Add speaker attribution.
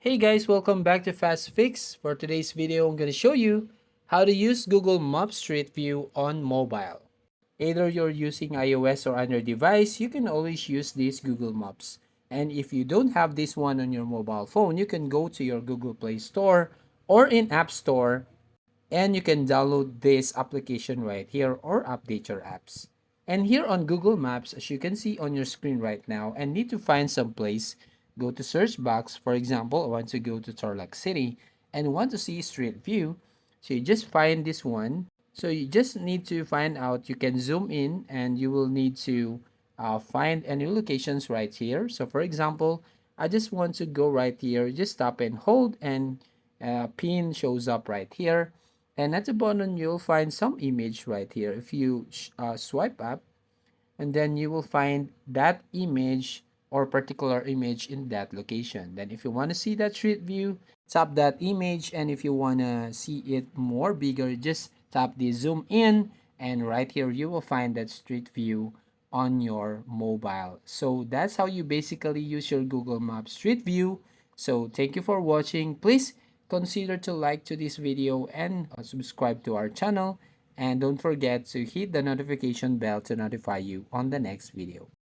Speaker 1: Hey guys, welcome back to Fast Fix. For today's video, I'm going to show you how to use Google Maps Street View on mobile. Either you're using iOS or Android device, you can always use this Google Maps. And if you don't have this one on your mobile phone, you can go to your Google Play Store or in App Store and you can download this application right here or update your apps. And here on Google Maps, as you can see on your screen right now, and need to find some place, go to search box. For example, I want to go to Tarlac City and want to see Street View. So you just find this one. So you just need to find out, you can zoom in and you will need to find any locations right here. So for example, I just want to go right here, just stop and hold and pin shows up right here, and at the bottom you'll find some image right here. If you swipe up, and then you will find that image or particular image in that location. Then if you want to see that street view, tap that image, and if you want to see it more bigger, just tap the zoom in, and right here you will find that street view on your mobile. So that's how you basically use your Google Maps Street View. So thank you for watching. Please consider to like to this video and subscribe to our channel, and don't forget to hit the notification bell to notify you on the next video.